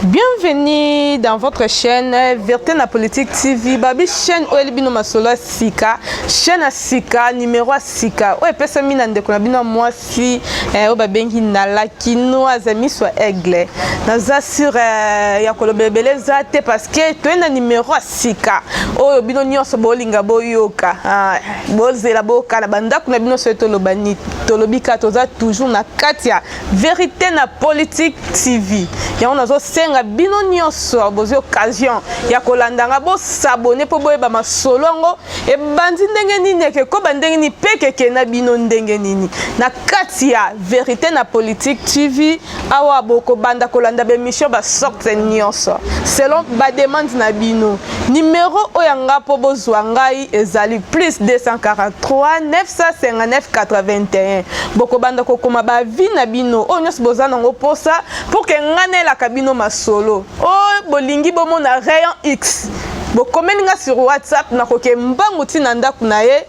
Bienvenue dans votre chaîne Vérité na Politique TV. Babi chaîne Oelibino Masolo Sika, chaîne Sika numéro Sika. Ouais, personne mina ndeko na bino moi si babengi na lakino azami soit aigle. Naza sur ya kolobebele zate parce que tu na numéro Sika. Oh bino nyonso bolinga boyoka. Bozela boka na bandako na bino so tolobani tolobika toza toujours na katia Vérité na Politique TV. Ya on azo senga bino nyonso bozi occasion ya kolandanga bo s'abonner po boyeba masolo ngo e bandi ndenge nini ke ko bandenge ni peke ke na bino ndenge nini na katia Vérité na Politique TV awa boko banda kolanda be mission ba sorte nyonso selon ba demande na bino numéro oyanga po bozwa ngai ezali plus 243 959 81 boko banda ko koma ba vi na bino o nyonso bozana ngo posa pour que ngane la kabino masolo oh bolingi bomo na rayon X bokomeni nga sur WhatsApp na koke mbangu tina ndaku na ye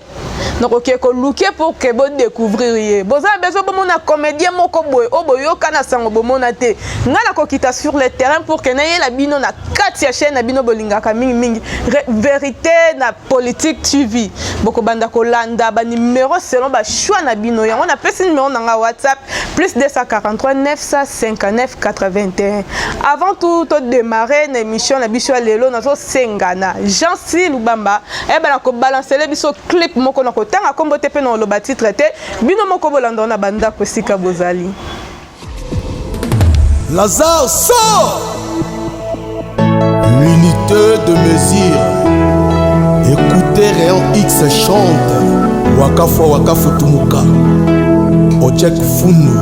na koke ko luke pour que bo découvrir ye boza bezo bomo na comédien moko boy o boyoka na sango bomo na te nga na kokita sur le terrain pour que na ye la bino na katia chaîne na bino bolinga ka mingi mingi Vérité na Politique TV boko banda ko landa ba numéro selon ba choix na bino yango na pesi numéro na nga WhatsApp plus 243 959 81 avant tout démarrer l'émission na biso lelo nazo sengana Jean-Cy Lubamba e ba na ko balancer le biso clip moko na ko tanga kombo te pe na lo ba titre te bino moko bolanda na banda ko sika bozali Lazare sort l'unité de mesure. Écoutez Rayon X chante Waka Fwa Waka Futumuka Ojek Funu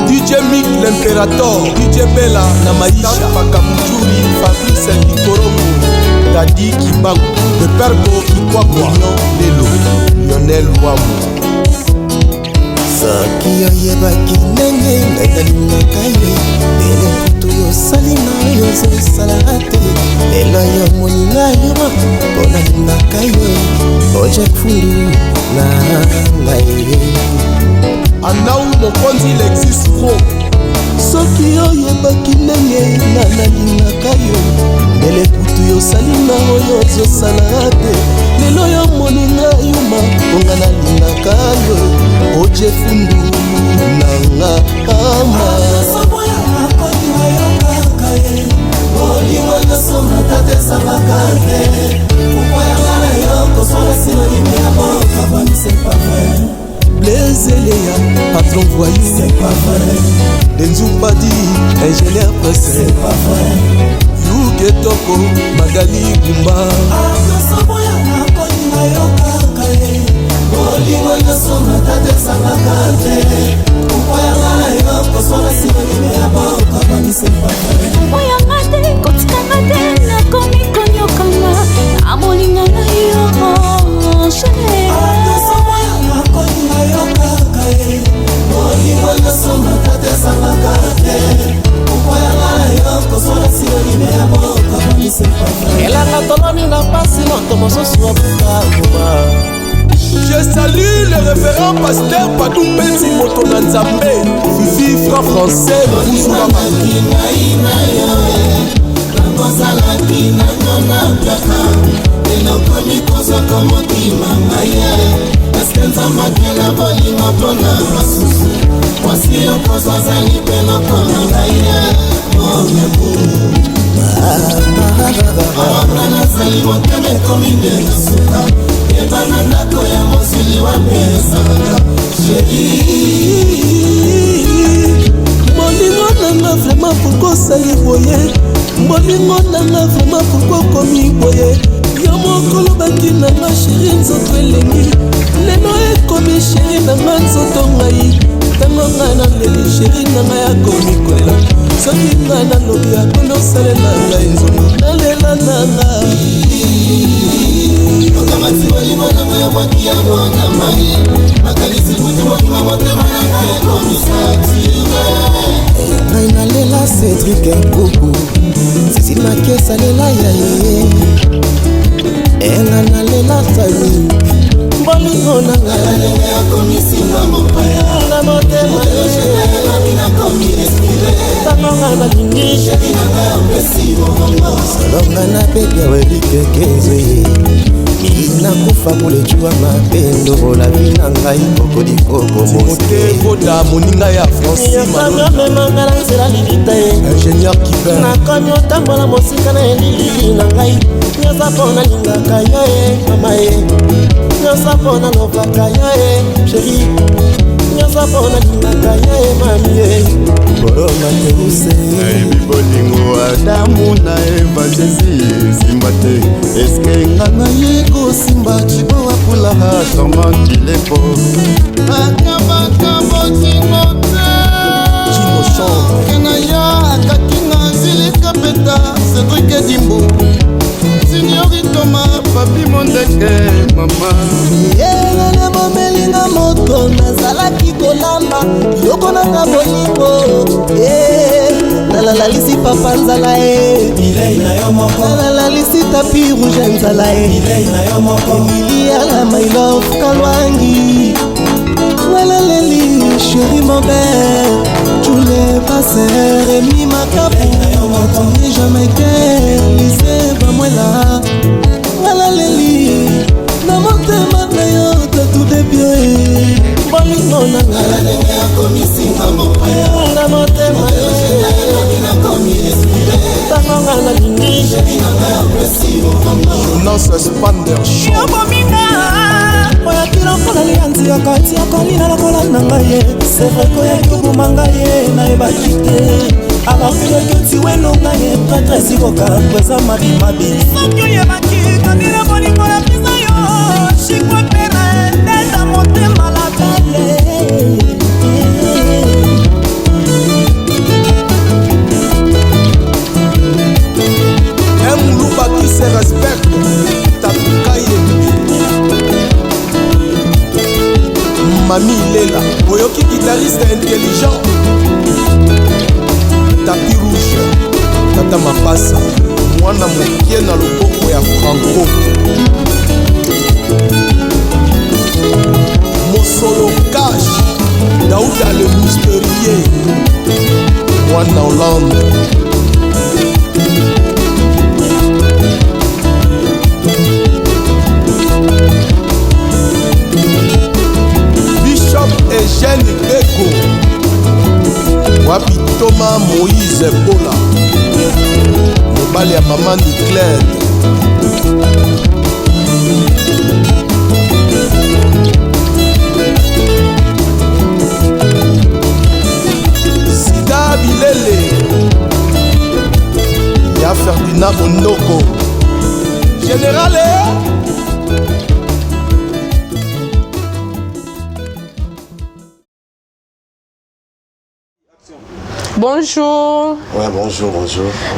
DJ Mick l'Impérator DJ Bella na Maisha Pakamujuri Fabrice Kitoromo Dadi Kibangu Le Pergo Kikwakwa Lelo Lionel Wamu Saki oyebaki ndenge ngalingaka ye lelo kutu yosali na yozosala te lelo yo moninga yo mpona lingaka ye Ojek Fundu na ngai Anau Mokonzi Lexis Pro soki oyebaki ndenge nalingaka yo lelo kutu yosali na yozosala te lelo yo moninga yo mpona lingaka yo Ojek Fundu nanga ama Saboya makonya yoka kae Oli wanga soma tate sabakate Ukwaya ngana yoko sola sino ime aboka Bani c'est pas vrai Blaise Léa, patron voyou C'est pas vrai Denzou Badi, ingénieur pressé C'est pas vrai Youge Toko, Magali Gumba Saboya makonya yoka kae Oli wanga soma tate sabakate Ukwaya ngana yoko sola sino ime aboka Bani c'est pas vrai Oyangate, kotikangate, nakomi konyokanga Amolinga na yo, chérie Elanga toloni na pasi moto mosusu abukakuma. Je salue le révérend pasteur Padou Benzi Moto na Nzambe Fifi franc français Bouzouba Molingo nanga vraiment pourquoi osali boye Molingo nanga vraiment pourquoi okomi boye Yo mokolo baki nanga chéri nzoto elengi Lelo ekomi chéri nanga nzoto ngai Tango ngai naleli chéri nanga ya komi kolela Soki ngai nalobi akondo osalela ngai nzomo nalela nanga Okamati walima na moya mwaki ya mwanga mai Makalisi mutu wakima motema na kaya komisati ngai nalela Cédric Nkoko Cécile Makesa lela ya ye Enga nalela Tani Bolingo na ngai Akomisi na mopaya Na motema Oyo shena ya mina komi espire fabule jua mapendo la vie na ngai kokodi koko Timothée Boda moninga ya Francis memanga na nzela lilita ye ingénieur Kiber nakomi otambola mosika na elili na ngai nyonso mpo nalingaka yo ye mama ye nyonso mpo nalobaka yo ye sheri nyonso mpo nalingaka yo ye mami ye boroma teruse bibolingo adamu na eva jésus simba te eske nga na ye kosimba cibowa pulaha tormantilepo akabakambotingo te kena ya akakinga zilika peta cedrike dimbo signoritoma papi mondeke mama yelele momelinga moto nazalaki kolamba biloko nanga bolingo nalalalisi papa nzala ye nalalalisi tapi rouge nzala ye emilia my love kalwangi nalaleli chéri mobert tule paser emi makapu atoni jamaïcain lise bamwela nalaleli na motema na yo tatudebio bolingo nanga na motema tangonga na lingi Jonas Spander yobominga oyakilongola liyanzi yakati yakolina lokola na ngai ye sevre koyaki obuma ngai ye nayebaki te alors que yokoti welonga ye prêtre esikoka kweza mabimabi soki oyebaki kandila bolingo ya pisa yo shikwa pere ndeza motema la bale Mlouba qui se respecte Tapikaye Mami Lela Oyoki guitariste intelligent Tapis rouge Tata Mapasa Mwana mokie na loboko ya Franco Mosolo Cash Daouda le Mousterier Mwana Hollande Eugène Beko Wapi Thomas Moïse Bola mobali ya mama Niclette Sida Bilele ya Ferdinand Ondoko Générale Bonjour. Ouais, bonjour.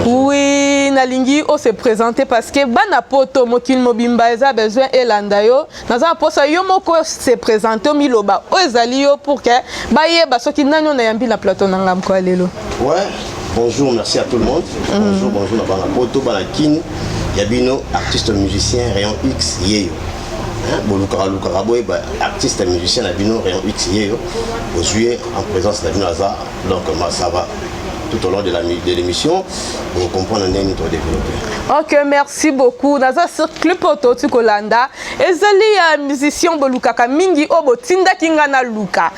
Oui, Nalingi, on se présenter parce que bana poto mokil mobimba eza besoin elanda yo. Naza posa yo moko se présenter miloba. O ezali yo pour que baye basoki nani na yambi la plateau nangam ko lelo. Ouais, bonjour, merci à tout le monde. Bonjour na bana poto bana kin yabino artiste musicien rayon X yeyo. Bolukara boy artiste musicien Nabino Rayon X aujourd'hui en présence Nabino Aza donc ça va tout au long de l'émission pour comprendre notre développé. Ok, merci beaucoup. Naza sur clip auto tu kolanda ezali musicien bolukaka mingi obo tinda kinga na luka.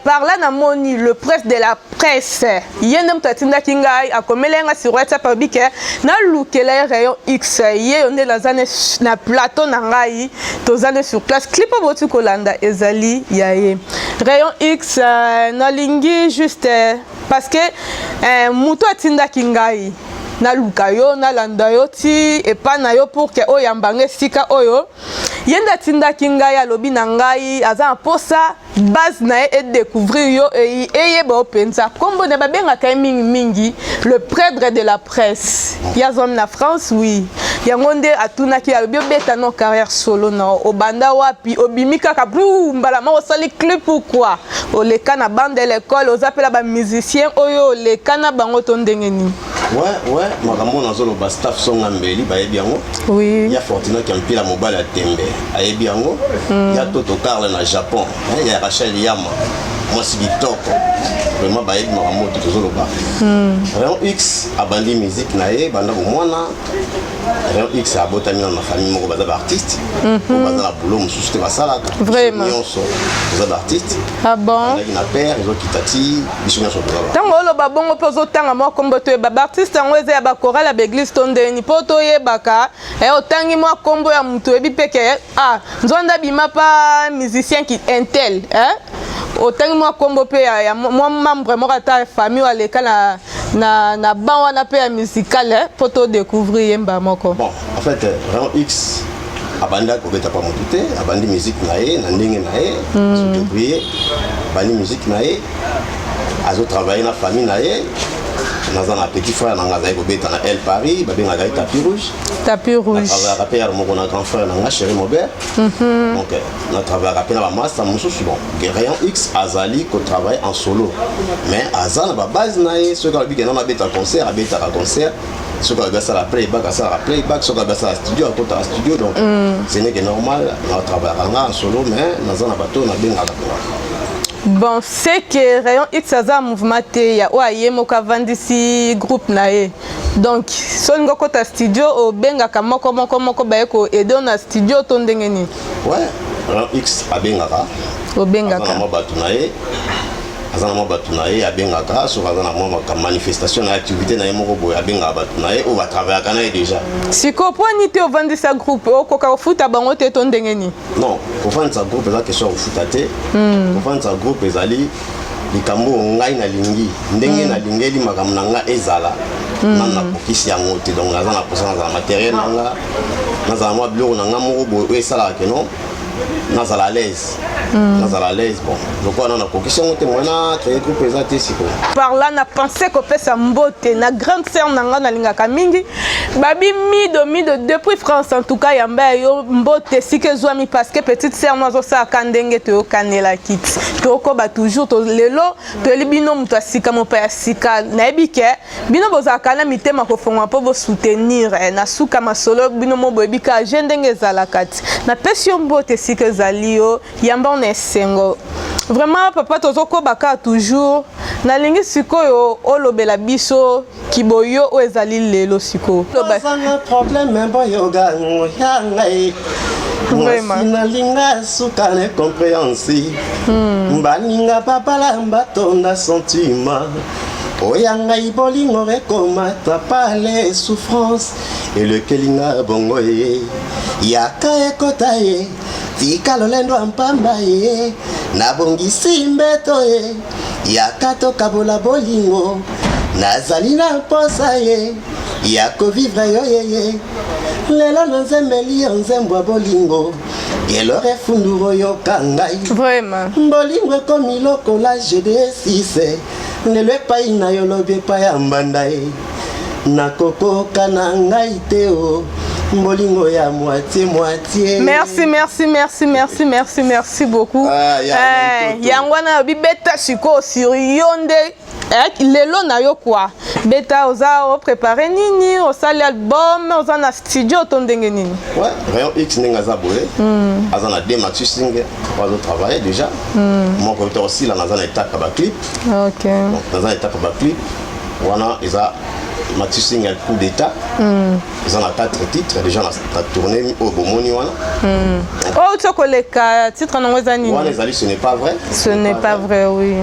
Par là na moni le presse de la presse. Yendem tinda kinga akomelenga sur WhatsApp bike na lukela Rayon X ye on est na plateau na ngai tozane sur place clip auto tu kolanda ezali yaye. Rayon X na lingi juste parce que muto atinda kingai na luka yo na landa yo ti epa na yo pour que oyambange sika oyo yenda tinda kingai alobi na ngai aza posa base na e découvrir yo eyeba openza kombo ne babenga ka mingi le prêtre de la presse ya zone na France oui yango nde atunaki alobi obeta no carrière solo na obanda wapi obimika ka mbala ma osali clip pourquoi oleka na bande de l'école ozapela ba musicien oyo oleka na bango to ndenge ni ouais makambo na zolo ba staff songa mbeli ba yebi yango oui ya Fortuna qui empile la mobile à Tembe ayebi yango ya Toto Carle na Japon ya Rachel Yama moi c'est Victor vraiment baye makambo toujours ba Rayon X abandi musique nae banda bomwana Rayon X abotami na famille moko baza ba artiste baza la boulot mususu te basala vraiment nyonso baza ba artiste ah bon na père ils ont kitati biso nyonso baza tango lo babongo pozo tanga mo kombo to ba artiste ngo eza ba chorale ba église tondeni poto yebaka otangi mo kombo ya mutu ebi peke nzonda bima pa musicien qui intel otangi mo kombo pe ya moi membre mo kata famille aleka na ban wana pe ya musical poto découvrir yemba moko bon en fait Rayon X abanda ko beta pa motuté abandi musique nae na ndenge nae se débrouiller abandi musique nae azo travailler na famille nae naza na petit frère nanga zaiko beta na El Paris babenga ga tapis rouge na travailler mon grand frère nanga Chéri Maubert donc na travailler pe na ba master mususu bon Rayon X azali ko travaille en solo mais azana ba base nae ce que bigena na beta concert ce qu'on a ça la playback ce qu'on a ça la studio à studio donc ce n'est que normal on travaille en solo mais dans un bateau on a bien bon c'est que Rayon X a un mouvement ya oye moka vandisi groupe nae donc songo kota studio o benga kamoko moko baeko aider na studio to ndenge ni ouais Rayon X a bengaka o bengaka mo bato nae azana mo bato nae abengaka so azana mo ka manifestation na activité nae moko boya benga bato nae o ba travailler kana déjà siko point te o vandisa groupe o koka futa bango te to ndenge ni non ko vandisa groupe za question o futa te ko vandisa groupe ezali likambo ngai na lingi ndenge na lingeli makambo nanga ezala nana kokisi yango te donc nazana posana za matériel nanga nazana mo biloko nanga moko boye esala ke non nazala à l'aise bon donc on a une question de moi créer groupe présenté siko par là na pensé que pesa mbote na grande sœur nanga na lingaka mingi babi mido depuis France en tout cas yamba yo mbote sike zwami parce que petite sœur moi ça kandenge te okanela kit to ko ba toujours to lelo to libino muto asika mo pa asika na ebike bino bozaka na mitema ko fonga po bo soutenir na suka masolo bino mo boebika agenda ngezala kati na pesio mbote sike zalio yamba on esengo vraiment papa tozoko baka toujours na lingi sikoyo olobela biso kiboyo o ezali lelo siko bazanga problème boyoga ngai vraiment nalinga suka ne compréhensi baninga babala batonda sentiment oyanga ibolingo rekomata par les souffrances et le kelinga bongo yaka ekota ye tika lolendo mpamba ye nabongisi mbeto ye yaka tokabola bolingo nazali na mposa ye yako vivre yo yeye lelo nazembeli yo nzembo ya bolingo elore funduro yoka ngai vraiment bolingo ekomi lokola GD6 lelo epai na yo lobi epai ya mbanda ye nakokoka na ngai te o Molingo ya moitié. Merci beaucoup. Yangwana bibeta siko sur yonde. Lelo na yo quoi. Beta oza préparer nini, oza l'album, oza na studio tondenge nini. Ouais, Rayon X nenga za boye. Azana deux maxi single, ozo travailler déjà. Mon côté aussi là dans une étape ba clip. OK. Donc dans une étape ba clip, wana eza maxi single coup d'état. Ils ont 4 titres, déjà on a tourné au Bomoni wana. Oh, tu connais les titres en wazani. Wana ezali ce n'est pas vrai. Ce n'est pas vrai, oui.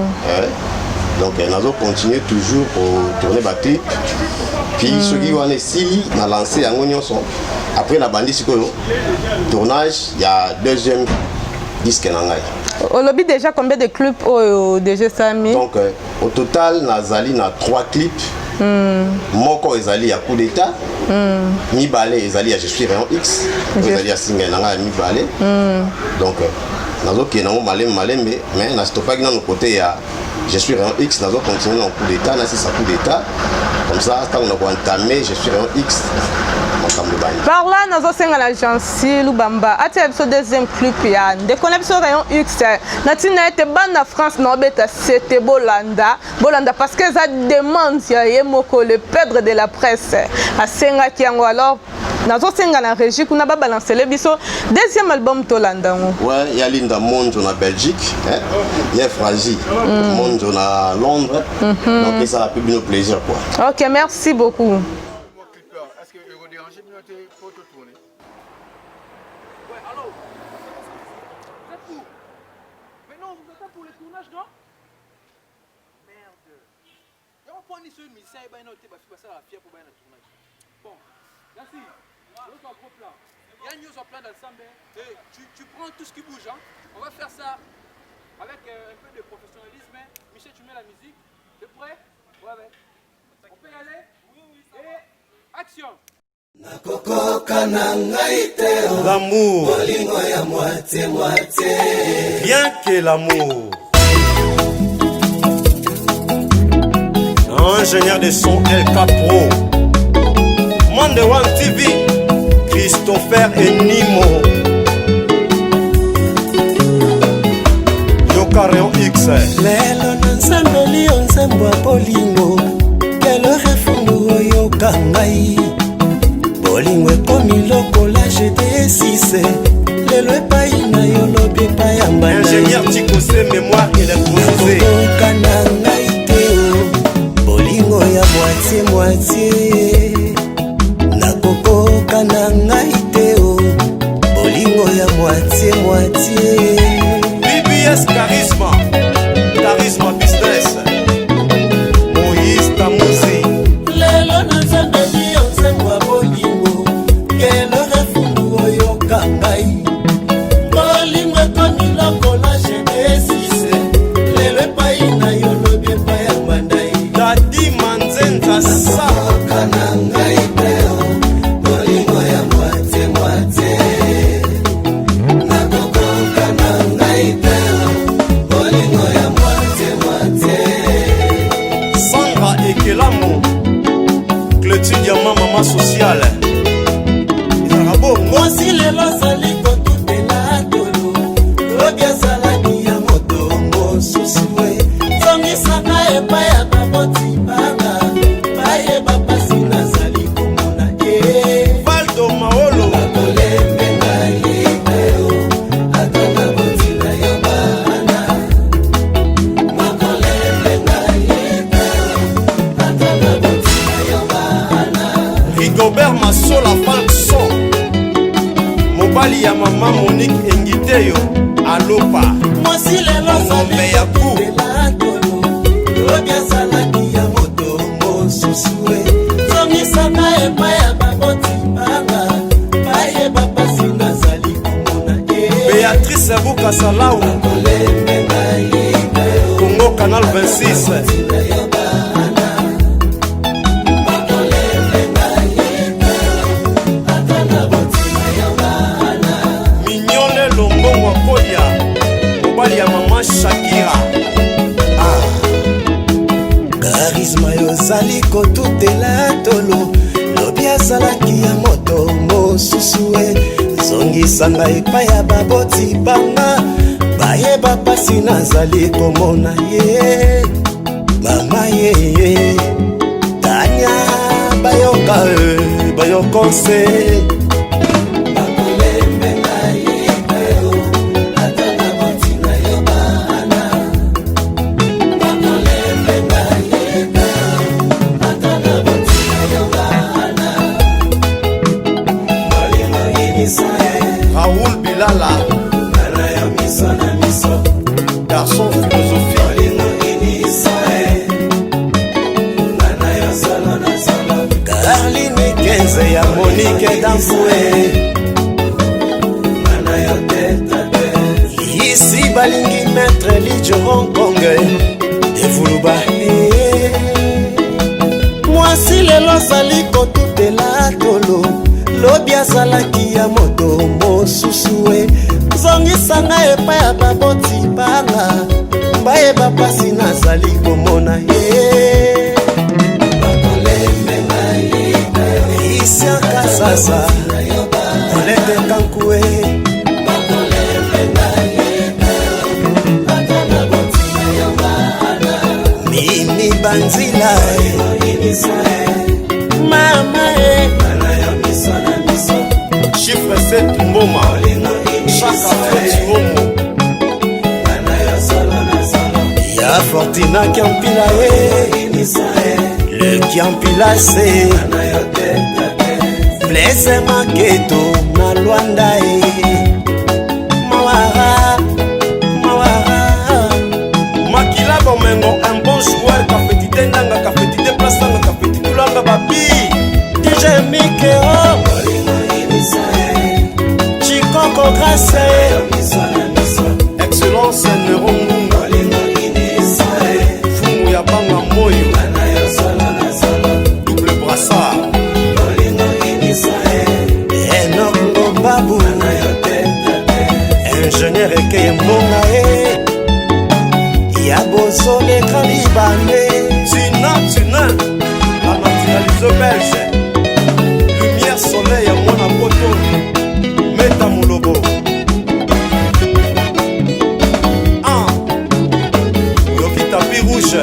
Donc nous allons continuer toujours pour tourner ma clip. Puis ceux qui ont essayé de lancer un oignon son. Après la bandit tournage, il y a deuxième disque nangai. Au lobby déjà combien de clips au déjà Sami? Donc au total Nazali na 3 clips. Moko ezali à coup d'état. Mi balé ezali à je suis Rayon X. Ezali à single nangai mi balé. Donc nazo ki nango malem mais na stoppa ki na côté ya je suis Rayon X, nous allons continuer en coup d'état, là c'est ça coup d'état. Comme ça, quand on a entamé, je suis Rayon X. Par là, nous avons l'agence Lubamba. À ce deuxième clip, dès qu'on a vu Rayon X, nous avons été ban en France, c'était Bolanda. Bolanda parce que ça demande le perdre de la presse. À Senga Kiango alors. nazosenga na régie kuna babalancele biso deuxième album tolandango. Ouais, il y a Linda Monjo na Belgique, il y a Frazi Monjo na Londres. Donc ça a pu bien plaisir quoi. OK, merci beaucoup. Est-ce que vous dérangez bien pour te tourner? Ouais, allô? Vous êtes où? Mais non, vous êtes pour le tournage, non? Merde. Il y a un point sur le musicien, il y a un fier pour le tournage. Bon, merci. L'autre en gros plan. Il y a une news en plan d'ensemble. Tu prends tout ce qui bouge. Hein. On va faire ça avec un peu de professionnalisme. Michel, tu mets la musique. T'es prêt? Ouais. On peut y aller? Oui, ça va. Et action! L'amour, rien que l'amour. Ingénieur de son LK Pro, Monde One TV, Christopher et Nimo, Yokareon X. Lelo nansambeli onzembo bolingo, kelo refundu oyoka ngai. Bolingo ekomi lokola GT6, lelo epai na yo lobi epai ya mbanda. Ingénieur Tikose, mémoire électrosée. Nakokoka na ngai te o, bolingo ya moitié. Nakokoka na ngai te o, bolingo ya moitié. BBS Charisma Business, Moïse Tamuzi. Lelo nazambeli onzembo ya bolingo, kelo refundu oyoka ngai. Bolingo ekomi lokola GT6, lelo epai na yo lobi epai ya mbandai. Dadi Manzenza Nakokoka na ngai te o, bolingo ya moitié. Nakokoka na ngai te o, bolingo ya moitié. Sandra Ekelamo, Clôture Diamant, maman sociale. Mwasi lelo azali kotutela tolo, lobi azalaki ya moto mosusu e. Zongisaka epai ya baboti banga, bayeba pasi nazali komona e. Valdo Maolo, Nakolembe ngai te o, ata naboti na yo bana. Nakolembe ngai te o, ata naboti na yo bana. Rigobert Massola Falkson, mobali ya mama Monique Engiteyo, Alopa. Mwasi lelo Ngombe ya ku. azali tolo, lobi azalaki ya moto mosusu e. Zongisaka epai ya baboti banga, bayeba pasi nazali komona e. Béatrice Buka Salau, Nakolembe ngai te o, Congo Canal 26. na yo bana. Nakolembe ngai te o, ata naboti na yo bana. Mignole Lombongo Kolia, mobali ya mama Shakira. Charisma yozali kotutela tolo, lobi azalaki ya moto mosusu e. Zongisanga epai ya baboti banga, bayeba pasi nazali komona ye. Mama ye Tanya bayoka bayokose. Nakolembe ngai te o, ata naboti na yo bana. Nakolembe ngai te o, ata naboti na yo bana. Bolingo inisa e, Raoul Bilala, bana ya miso na miso. garçon philosophie. Bolingo inisa e, bana ya solo na solo. Carline Kenze ya Monique Danfoué, bana ya tete a tete. Ici balingi maître Lidjo Hong Kong, Devuluba. Mwasi lelo azali kotutela tolo, lobi azalaki ya moto mosusu e. Zongisanga epai ya baboti banga, bayeba pasi nazali komona ye. Nakolembe ngai te o, Christian Kasasa, Olete Kankue. Nakolembe ngai te o, ata naboti na yo bana. Mimi Banzila e, mama e, bana ya miso na miso. Anisette Mboma Chaka Fetiromo Ya Fortina Kiampila Le Kiampila c'est Blaise Maketo na Luanda Mawara Makila Bomengo un bon joueur Cafetite Nanga Cafetite Place Nanga Cafetite Tulanga Babi DJ Mikeo Chikoko Grasse Excellence Nerongu Fumu ya Banga Moyo Double brassard Enongo Babu Ingénieur Ekeye Mbonga Yabozole Kalibane Tina La naturalise belge Lumière soleil à mon apoto Meta Moulobo Yoki tapis rouge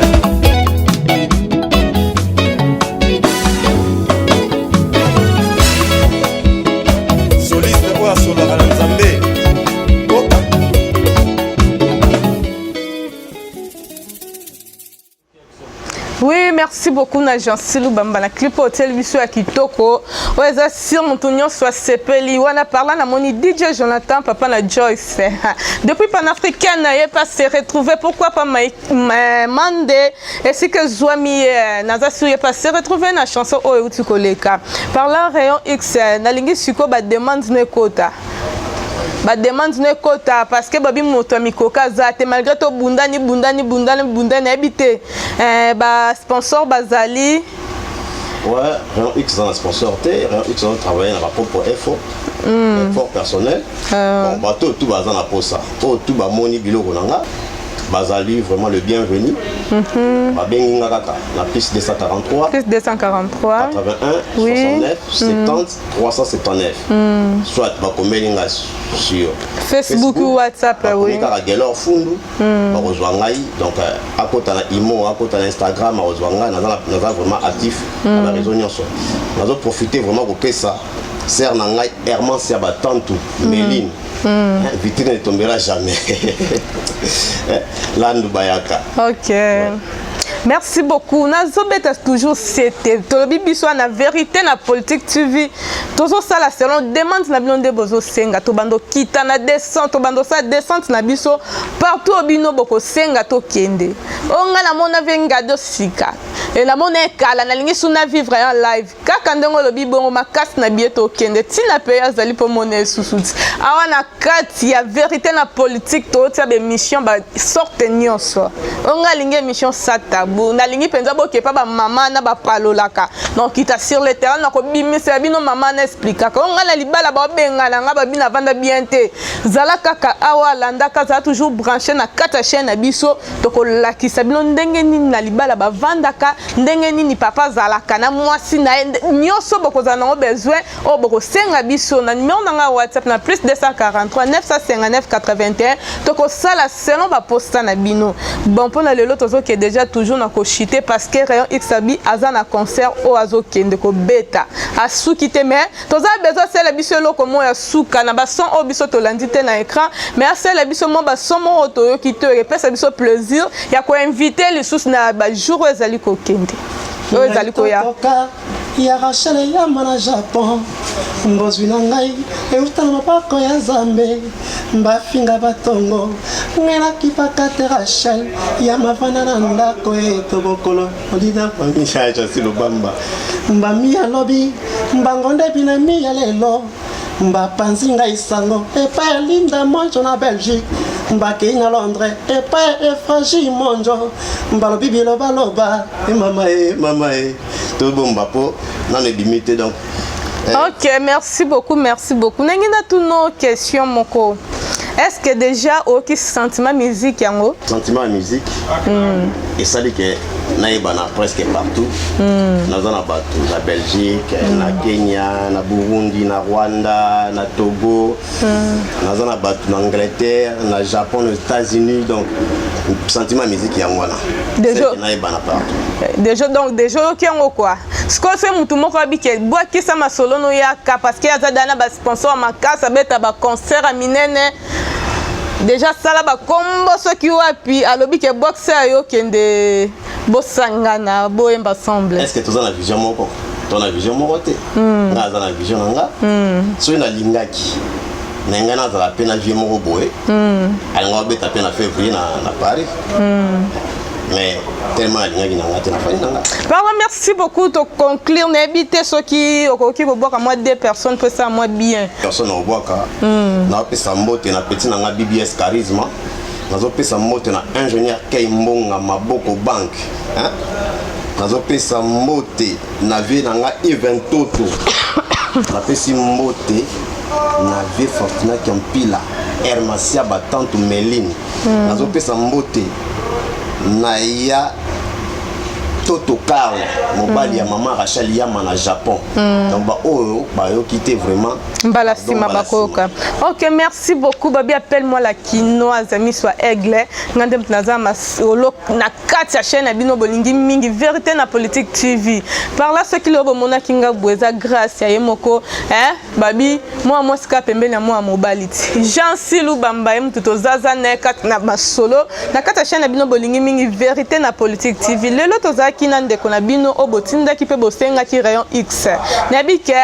Soliste Oya Solara Nzambe Oui, merci beaucoup Najan Silou Bamba na clip hotel biso ya kitoko. Oza sur montonyo soit sepeli wana parla na moni DJ Jonathan papa na Joyce. Depuis panafricaine na pas se retrouver pourquoi pas Mande et c'est que Zwami naza sur pas se retrouver na chanson o uti koleka. Parlant rayon X na lingi siko ba demande ne quota. Ba demande ne quota parce que babi moto mikoka zate malgré to bundani habité ba sponsor bazali ouais Rayon X dans la sponsor Rayon X on travaille dans la propre effort effort personnel bon bateau tout bazan na posa tout ba moni biloko nanga bazali vraiment le bienvenu babengi ngaka la piste 243 piste 243 81 69 70 379 soit bakomelinga sur Facebook ou WhatsApp oui kaka gelor fundu bakozwa ngai donc akota na imo akota na Instagram bakozwa ngai naza vraiment actif na réseau nyonso nazo profiter vraiment kopesa ser na ngai Hermance ya batantu Méline vitrine ne tombera jamais Landu Bayaka. Ok. Ouais. Merci beaucoup. Nazobeta toujours c'était. Tolobi biso na vérité na politique TV. Toujours ça la selon demande na bilonde bozo senga to bando kita na descente to bando sa descente na biso partout obino boko senga to kende. Onga na mona venga do sika. Et na mona kala na lingi suna vivre en live. Kaka ndongo lobi bongo makasi na bieto kende. Tina pe azali po mona susuti. Awa na kati ya vérité na politique to tia be mission ba sorte nyonso. Onga lingi mission sata na lingi penza boke pa ba mama na ba palolaka donc kita sur le terrain na ko bimisa bino mama na explica ko ngala libala ba benga na ngaba bina vanda bien te zala kaka awa landa kaza toujours branché na kata chaîne na biso to ko lakisa bino ndenge nini na libala ba vandaka ndenge nini papa zala kana mwasi na nyoso boko za na besoin o boko senga biso na numéro na WhatsApp na plus 243 959 81 to ko sala selon ba posta na bino bon pour na lelo tozo ke déjà toujours na ko chiter parce que Rayon Xabi azana concert o azo kende ko beta asuki te mais toza besoin c'est biso loko mo ya suka na ba son o biso to landite na écran mais c'est la biso mo ba son mo to yo ki te repesa biso plaisir ya ko inviter les sous na ba jour ezali ko kende o ezali ko ya ya Rachel ya mana Japon mbozwi na ngai eutana mapako ya Zambe mbafinga batongo ngena kipaka te Rachel ya mavana na ndako etobokolo odida Mishaja Silobamba mbami ya lobi mbangonde bina mi ya lelo mbapanzi ngai sango epa Linda Monjo na Belgique mbaki na Londres epa Efraji Monjo mbalobi biloba loba mama tout bon bapo dans les limites donc ok merci beaucoup nengina tous nos questions moko est-ce que déjà aucun sentiment musique yango sentiment musique et ça dit que naïbana presque partout nazana batu na Belgique na Kenya na Burundi na Rwanda na Togo nazana batu na Angleterre na Japon aux États-Unis donc sentiment musique yango na déjà naïbana partout déjà donc déjà qui yango quoi sikoyo so mutu moko abike bwakisa masolo no yaka parce que aza dana basponsor makasi abeta baconcert ya minene déjà sala bakombo soki wapi alobi ke boxe ayo kende bosangana boyemba ensemble. Est-ce que toza na vision moko tona vision moko te nga aza na vision na nga soki nalingaki na ngai nazala mpe na vie moko boye alinga obeta mpe na février na Paris mais tellement alingaki na nga te na fani na nga. Papa, merci beaucoup de conclure n'habiter ceux qui boire à moi 2 personnes pour ça moi bien. Personne au bois na pesa mbote na petit na nga BBS charisme nazo pesa mbote na ingénieur Kay Mbonga Maboko Bank hein nazo pesa mbote na vie na nga Eventoto na pesi mbote na vie Fortuna Kampila Hermasia Batante Meline nazo pesa mbote na ya Toto Carl mobali ya maman Rachel Yama na Japon donc ba oyo ba yo quitter vraiment Mbalasima bakoka. OK, merci beaucoup babi, appelle-moi la quinoise ami soit aigle ngande mtnaza masolo na kati ya chaîne bino bolingi mingi vérité na politique TV par là ce qui le bomona kinga bweza grâce ya yemoko babi moi sika pembeni ya moi mobility Jean Silou Bamba mtuto zaza na kati na masolo na kati ya chaîne bino bolingi mingi vérité na politique TV lelo toza kina ndeko na bino obotinda ki pe bosenga ki rayon X nabike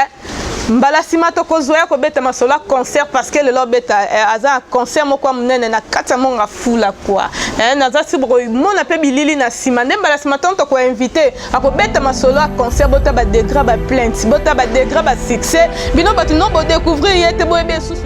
Mbalasima tokozwa ko beta masola concert parce que le lo beta aza concert moko munene na kata monga fula kwa naza sibro mona pe bilili na sima ne Mbalasima tonto ko inviter ako beta masola concert bota ba degra ba plainte bota ba degra ba succès bino batu no bo découvrir yete bo ebe susu